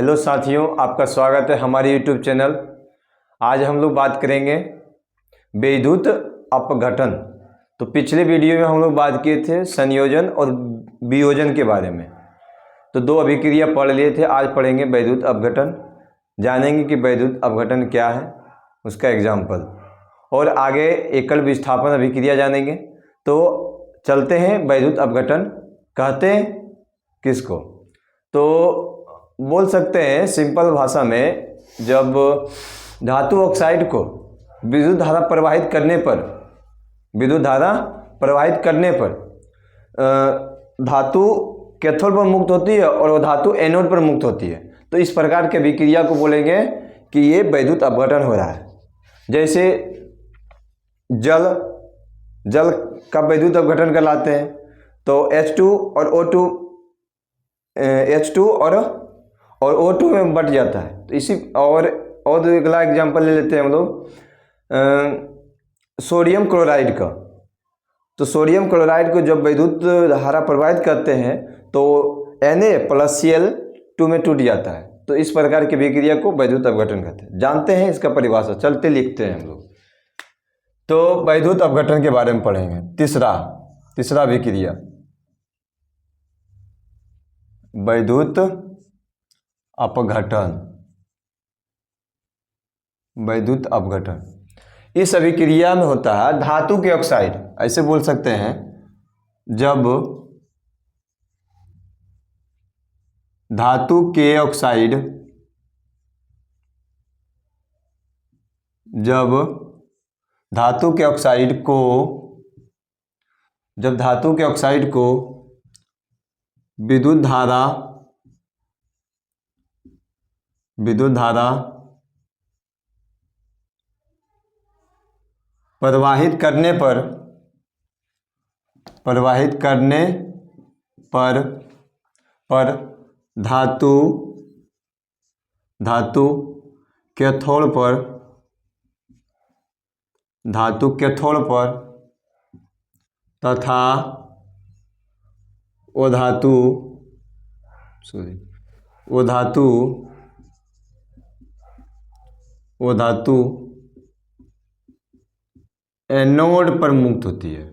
Hello साथियों, आपका स्वागत है हमारे YouTube चैनल। आज हम लोग बात करेंगे वैद्युत अपघटन। तो पिछले वीडियो में हम लोग बात किए थे संयोजन और वियोजन के बारे में। तो दो अभिक्रिया पढ़ लिए थे, आज पढ़ेंगे वैद्युत अपघटन। जानेंगे कि वैद्युत अपघटन क्या है, उसका एग्जाम्पल, और आगे एकल विस्थापन अभिक्रिया जानेंगे। तो चलते हैं। वैद्युत अपघटन कहते हैं किसको? तो बोल सकते हैं सिंपल भाषा में, जब धातु ऑक्साइड को विद्युत धारा प्रवाहित करने पर धातु कैथोड पर मुक्त होती है और वो धातु एनोड पर मुक्त होती है। तो इस प्रकार के अभिक्रिया को बोलेंगे कि ये वैद्युत अपघटन हो रहा है। जैसे जल का वैद्युत अपघटन कहलाते हैं। तो H2 और O2 H2 और O2 में बट जाता है। तो इसी और अगला एग्जांपल ले लेते हैं हम लोग सोडियम क्लोराइड का। तो सोडियम क्लोराइड को जब विद्युत धारा प्रवाहित करते हैं तो Na+Cl2 में टूट जाता है। तो इस प्रकार की अभिक्रिया को वैद्युत अपघटन कहते हैं। जानते हैं इसका परिभाषा, चलते लिखते हैं हम लोग। तो वैद्युत अपघटन के बारे में पढ़ेंगे। तीसरा अभिक्रिया वैद्युत अपघटन। इस अभिक्रिया में होता है धातु के ऑक्साइड, ऐसे बोल सकते हैं, जब धातु के ऑक्साइड को विद्युत धारा प्रवाहित करने पर धातु कैथोड पर तथा वो धातु एनोड पर मुक्त होती है।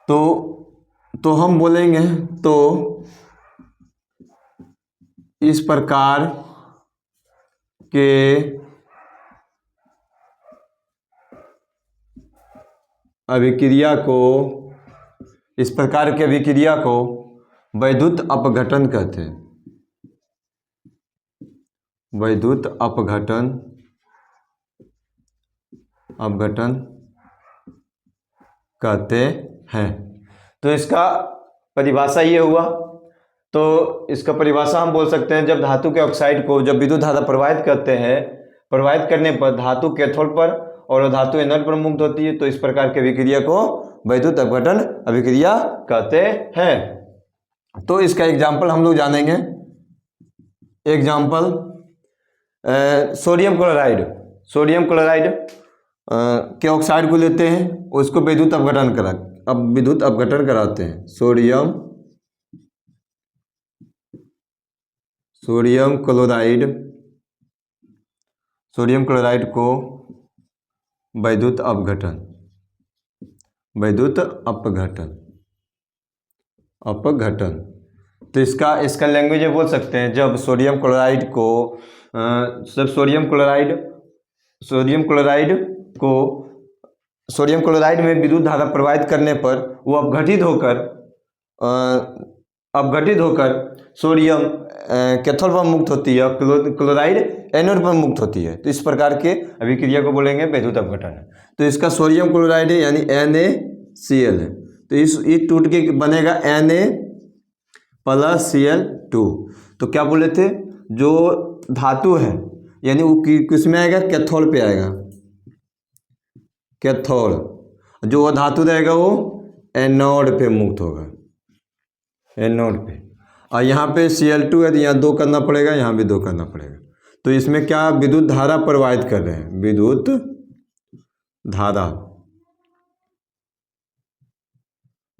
तो हम बोलेंगे, तो इस प्रकार के अभिक्रिया को वैद्युत अपघटन कहते हैं। वैद्युत अपघटन कहते हैं। तो इसका परिभाषा ये हुआ। तो इसका परिभाषा हम बोल सकते हैं, जब धातु के ऑक्साइड को जब विद्युत धारा प्रवाहित करने पर धातु कैथोड पर और धातु एनोड पर मुक्त होती है। तो इस प्रकार के अभिक्रिया को वैद्युत अपघटन अभिक्रिया कहते हैं। तो इसका एग्जाम्पल हम लोग जानेंगे। एग्जाम्पल सोडियम क्लोराइड के ऑक्साइड को लेते हैं, उसको विद्युत अपघटन कराते हैं। सोडियम क्लोराइड को वैद्युत अपघटन। तो इसका लैंग्वेज बोल सकते हैं, जब सोडियम क्लोराइड में विद्युत धारा प्रवाहित करने पर वो अपघटित होकर सोडियम कैथोड पर मुक्त होती है, क्लोराइड एनोड पर मुक्त होती है। तो इस प्रकार के अभिक्रिया को बोलेंगे वैद्युत अपघटन। तो इसका सोडियम क्लोराइड है यानी NaCl है। तो ये टूट के बनेगा Na+Cl2। तो क्या बोले थे, जो धातु है यानी वो किस में आएगा, कैथोड पे आएगा। जो वो धातु रहेगा वो एनोड पे मुक्त होगा, और यहाँ पे Cl2 है तो यहाँ 2 करना पड़ेगा, यहाँ भी 2 करना पड़ेगा। तो इसमें क्या विद्युत धारा प्रवाहित कर रहे हैं, विद्युत धारा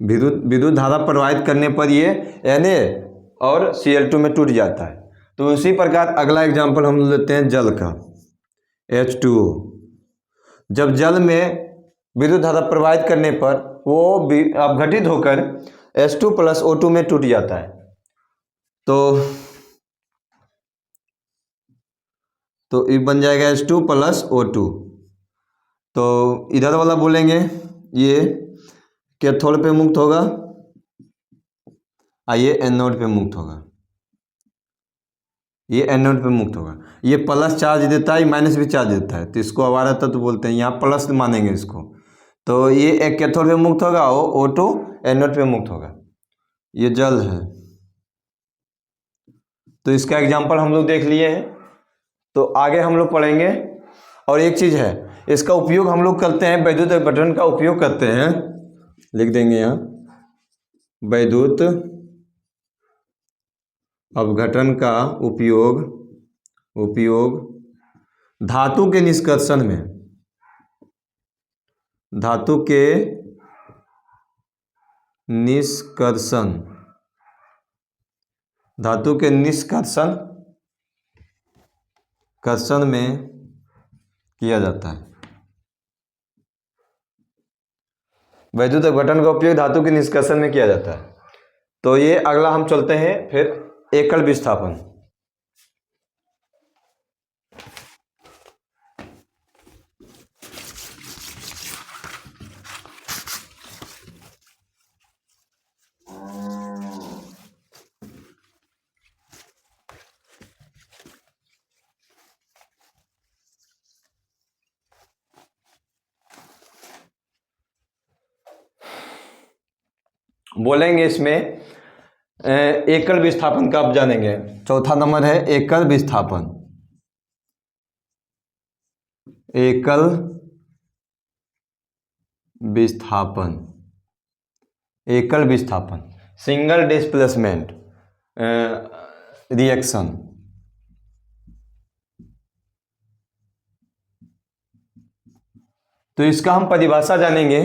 विद्युत विद्युत धारा प्रवाहित करने पर ये Na और Cl2 में टूट जाता है। तो उसी प्रकार अगला एग्जाम्पल हम लेते हैं जल का, H2O। जब जल में विद्युत धारा प्रवाहित करने पर वो अपघटित होकर H2 + O2 में टूट जाता है। तो ये बन जाएगा H2 + O2। तो इधर वाला बोलेंगे ये कैथोड पे मुक्त होगा और ये एनोड पे मुक्त होगा, ये एनोड पे मुक्त होगा। ये प्लस चार्ज देता है, माइनस भी चार्ज देता है, तो इसको अवारा तत्व बोलते हैं। यहाँ प्लस मानेंगे इसको। तो ये एक कैथोड पे मुक्त होगा और O2 एनोड पे मुक्त होगा। ये जल है। तो इसका एग्जाम्पल हम लोग देख लिए हैं। तो आगे हम लोग पढ़ेंगे। और एक चीज़ है, इसका उपयोग हम लोग करते हैं, वैद्युत अपघटन का उपयोग करते हैं। लिख देंगे यहाँ, वैद्युत अपघटन का उपयोग धातु के निष्कर्षण में, धातु के निष्कर्षण में किया जाता है। वैद्युत अपघटन का उपयोग धातु के निष्कर्षण में किया जाता है। तो ये अगला हम चलते हैं फिर एकल विस्थापन। बोलेंगे इसमें एकल विस्थापन का आप जानेंगे। चौथा नंबर है एकल विस्थापन। एकल विस्थापन सिंगल डिस्प्लेसमेंट रिएक्शन। तो इसका हम परिभाषा जानेंगे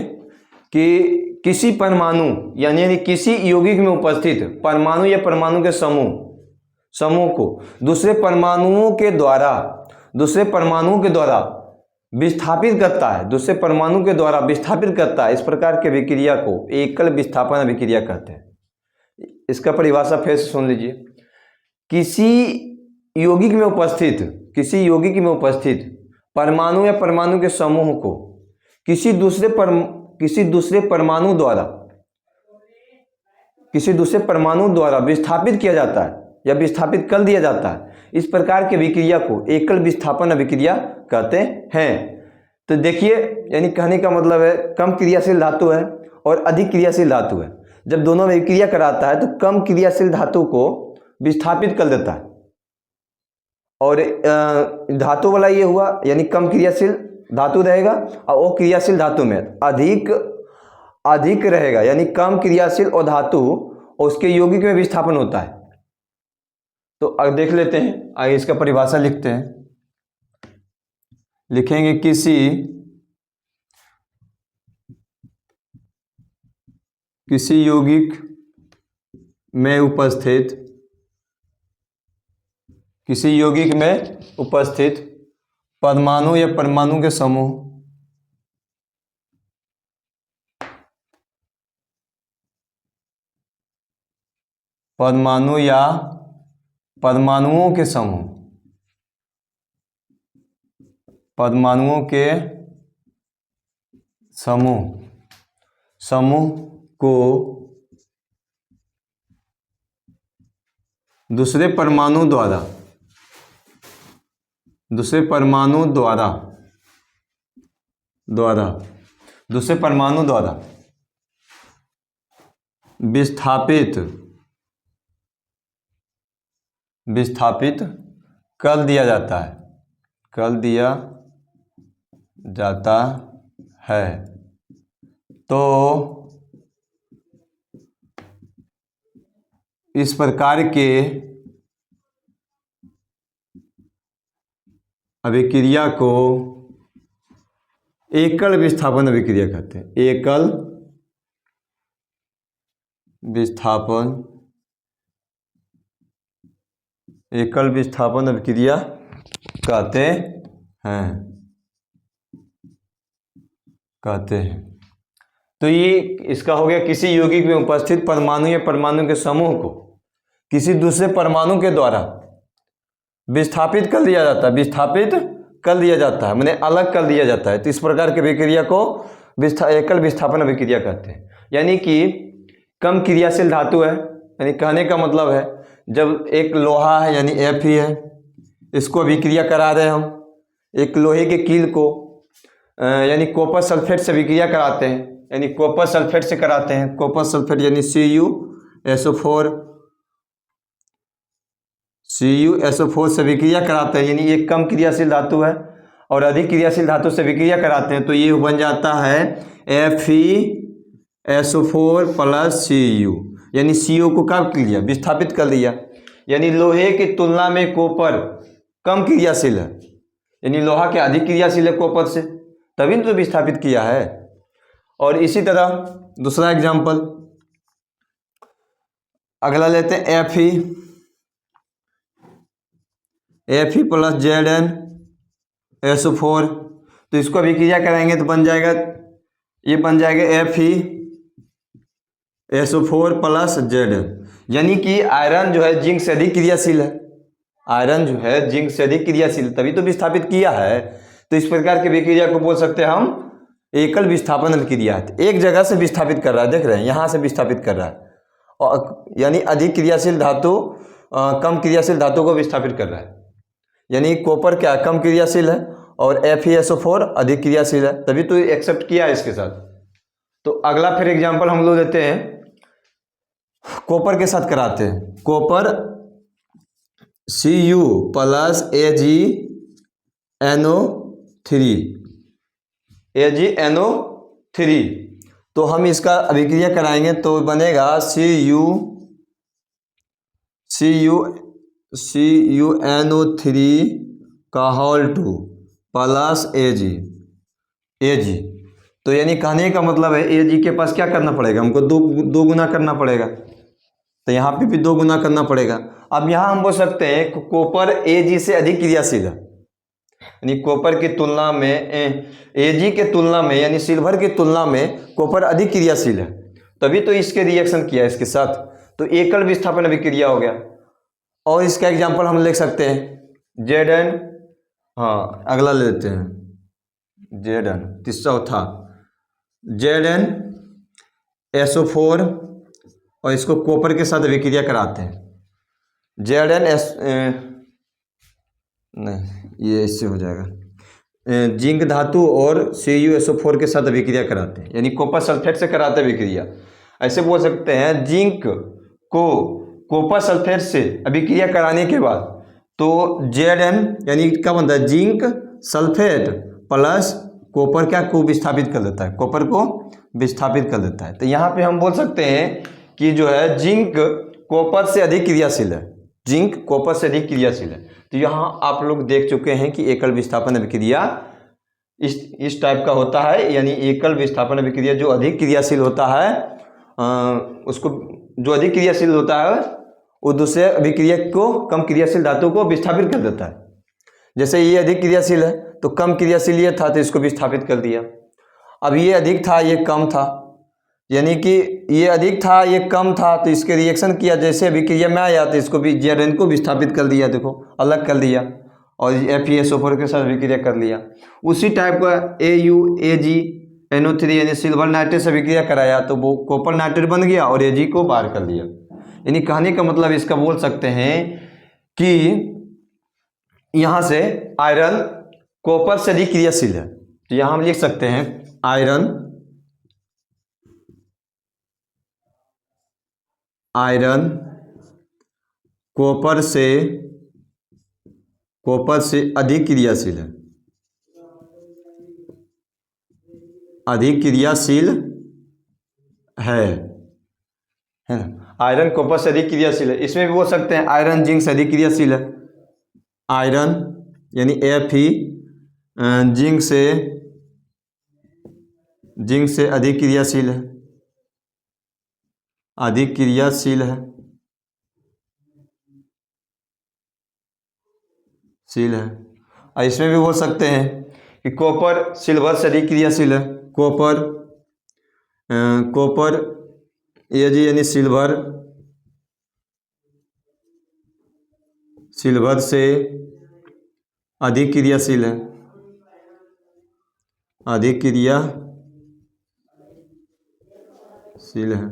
कि किसी परमाणु यानी किसी यौगिक में उपस्थित परमाणु या परमाणु के समूह को दूसरे परमाणुओं के द्वारा विस्थापित करता है, दूसरे परमाणु के द्वारा विस्थापित करता है। इस प्रकार के विक्रिया को एकल विस्थापन अभिक्रिया कहते हैं। इसका परिभाषा फिर से सुन लीजिए। किसी यौगिक में उपस्थित परमाणु या परमाणु के समूह को किसी दूसरे परमाणु द्वारा विस्थापित किया जाता है या विस्थापित कर दिया जाता है। इस प्रकार के विक्रिया को एकल विस्थापन अभिक्रिया कहते हैं। तो देखिए, यानी कहने का मतलब है कम क्रियाशील धातु है और अधिक क्रियाशील धातु है। जब दोनों में विक्रिया कराता है तो कम क्रियाशील धातु को विस्थापित कर देता है, और धातु वाला ये हुआ, यानी कम क्रियाशील धातु रहेगा, और वो क्रियाशील धातु में अधिक रहेगा, यानी कम क्रियाशील और धातु उसके यौगिक में विस्थापन होता है। तो अब देख लेते हैं, आगे इसका परिभाषा लिखते हैं। लिखेंगे किसी यौगिक में उपस्थित परमाणु या परमाणु के समूह परमाणुओं के समूह को दूसरे परमाणु द्वारा विस्थापित कर दिया जाता है। तो इस प्रकार के अभिक्रिया को एकल विस्थापन अभिक्रिया कहते हैं। एकल विस्थापन, एकल विस्थापन अभिक्रिया कहते हैं। तो ये इसका हो गया किसी यौगिक में उपस्थित परमाणु या परमाणु के समूह को किसी दूसरे परमाणु के द्वारा विस्थापित कर दिया जाता है, माने अलग कर दिया जाता है। तो इस प्रकार की अभिक्रिया को एकल विस्थापन अभिक्रिया कहते हैं। यानी कि कम क्रियाशील धातु है, यानी कहने का मतलब है जब एक लोहा है यानी Fe है, इसको अभिक्रिया करा रहे हैं हम, एक लोहे के कील को यानी कॉपर सल्फेट से अभिक्रिया कराते हैं, यानी कॉपर सल्फेट से कराते हैं, कॉपर सल्फेट यानी CuSO4 से अभिक्रिया कराते हैं, यानी ये कम क्रियाशील धातु है और अधिक क्रियाशील धातु से अभिक्रिया कराते हैं, तो ये बन जाता है FeSO4 प्लस Cu, यानी Cu को क्या कर लिया, विस्थापित कर दिया। यानी लोहे की तुलना में कॉपर कम क्रियाशील है, यानी लोहा के अधिक क्रियाशील है कॉपर से, तभी तो विस्थापित किया है। और इसी तरह दूसरा एग्जाम्पल अगला लेते हैं Fe प्लस ZnSO4, तो इसको अभिक्रिया कराएंगे तो बन जाएगा FeSO4 प्लस Zn, यानी कि आयरन जो है जिंक से अधिक क्रियाशील है, तभी तो विस्थापित किया है। तो इस प्रकार की अभिक्रिया को बोल सकते हैं हम एकल विस्थापन अभिक्रिया। एक जगह से विस्थापित कर रहा है, देख रहे हैं यहाँ से विस्थापित कर रहा है, और यानी अधिक क्रियाशील धातु कम क्रियाशील धातु को विस्थापित कर रहा है। यानी कॉपर क्या कम क्रियाशील है और FeSO4 अधिक क्रियाशील है, तभी तो एक्सेप्ट किया है इसके साथ। तो अगला फिर एग्जांपल हम लोग लेते हैं, कॉपर के साथ कराते हैं, कॉपर Cu प्लस AgNO3, तो हम इसका अभिक्रिया कराएंगे तो बनेगा CuNO3 का होल 2 प्लस Ag, तो यानी कहने का मतलब है Ag के पास क्या करना पड़ेगा, हमको दो गुना करना पड़ेगा, तो यहाँ पे भी 2 गुना करना पड़ेगा। अब यहाँ हम बोल सकते हैं कॉपर Ag से अधिक क्रियाशील है, यानी कॉपर की तुलना में Ag के तुलना में यानी सिल्वर की तुलना में कॉपर अधिक क्रियाशील है, तभी तो इसके रिएक्शन किया इसके साथ, तो एकल विस्थापन अभिक्रिया हो गया। और इसका एग्जांपल हम लिख सकते हैं Zn, हाँ अगला लेते हैं Zn, चौथा ZnSO4 और इसको कॉपर के साथ अभिक्रिया कराते हैं, नहीं ये इससे हो जाएगा, जिंक धातु और CuSO4 के साथ अभिक्रिया कराते हैं, यानी कॉपर सल्फेट से कराते हैं अभिक्रिया। ऐसे बोल सकते हैं जिंक को कॉपर सल्फेट से अभिक्रिया कराने के बाद तो Zn यानी क्या बनता है, जिंक सल्फेट प्लस कॉपर क्या को विस्थापित कर देता है, कॉपर को विस्थापित कर देता है। तो यहाँ पे हम बोल सकते हैं कि जो है जिंक कॉपर से अधिक क्रियाशील है, तो यहाँ आप लोग देख चुके हैं कि एकल विस्थापन अभिक्रिया इस टाइप का होता है, यानी एकल विस्थापन अभिक्रिया जो अधिक क्रियाशील होता है वो दूसरे अभिक्रिया को कम क्रियाशील धातु को विस्थापित कर देता है। जैसे ये अधिक क्रियाशील है तो कम क्रियाशील ये था तो इसको विस्थापित कर दिया। अब ये अधिक था ये कम था, यानी कि ये अधिक था ये कम था, तो इसके रिएक्शन किया, जैसे अभिक्रिया में आया तो इसको भी Zn को विस्थापित कर दिया, देखो अलग कर दिया, और FeSO4 के साथ अभिक्रिया कर लिया। उसी टाइप का AuAgNO3 यानी सिल्वर नाइट्रेट से अभिक्रिया कराया तो वो कॉपर नाइट्रेट बन गया और Ag को बाहर कर दिया। यानी कहने का मतलब इसका बोल सकते हैं कि यहाँ से आयरन कॉपर से अधिक क्रियाशील है, तो यहाँ हम लिख सकते हैं आयरन कॉपर से अधिक क्रियाशील है, है ना। आयरन कॉपर से अधिक क्रियाशील है, इसमें भी बोल सकते हैं आयरन जिंक से अधिक क्रियाशील है, आयरन यानी Fe जिंक से अधिक क्रियाशील है, अधिक क्रियाशील है, और इसमें भी बोल सकते हैं कि कॉपर सिल्वर से अधिक क्रियाशील है। कॉपर ये जी यानी सिल्वर से अधिक क्रियाशील है, अधिक क्रियाशील है।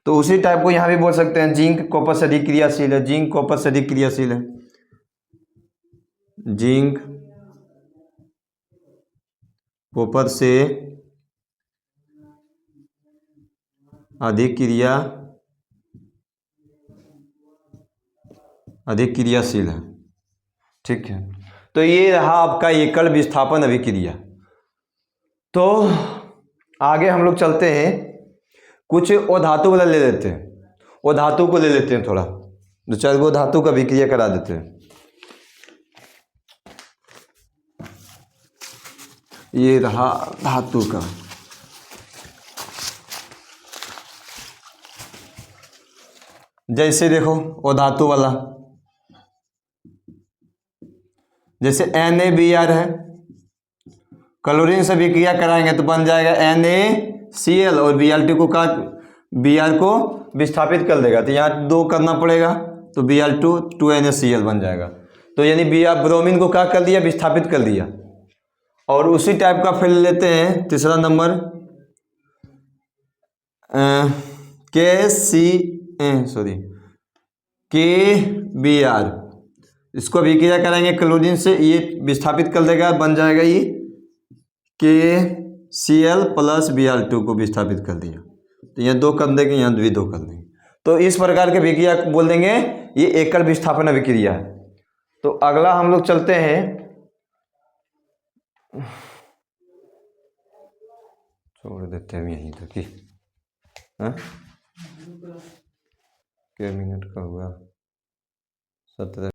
तो उसी टाइप को यहाँ भी बोल सकते हैं, जिंक कॉपर से अधिक क्रियाशील है, जिंक कॉपर से अधिक क्रियाशील है, जिंक कॉपर से अधिक क्रियाशील है। ठीक है, तो ये रहा आपका एकल विस्थापन अभिक्रिया। तो आगे हम लोग चलते हैं, कुछ अधातु वाला ले लेते हैं, अधातु को ले लेते हैं, थोड़ा दो चार गो धातु का अभिक्रिया करा देते हैं। ये रहा धातु का, जैसे देखो अधातु वाला, जैसे NaBr है, क्लोरीन से अभिक्रिया कराएंगे तो बन जाएगा NaCl, और Br2 को Br को विस्थापित कर देगा, तो यहाँ 2 करना पड़ेगा, तो Br2 2NaCl बन जाएगा। तो यानी ब्रोमीन को क्या कर दिया, विस्थापित कर दिया। और उसी टाइप का फिर लेते हैं तीसरा नंबर, KBr, इसको अभिक्रिया करेंगे क्लोरीन से, ये विस्थापित कर देगा, बन जाएगा ये KCl प्लस Br2 को विस्थापित कर दिया, तो यहाँ 2 कर देंगे, यहाँ भी 2 कर देंगे। तो इस प्रकार के अभिक्रिया बोल देंगे ये एकल विस्थापन अभिक्रिया है। तो अगला हम लोग चलते हैं, छोड़ देते हैं यहीं तक ही, क्या मिनट का हुआ, 17।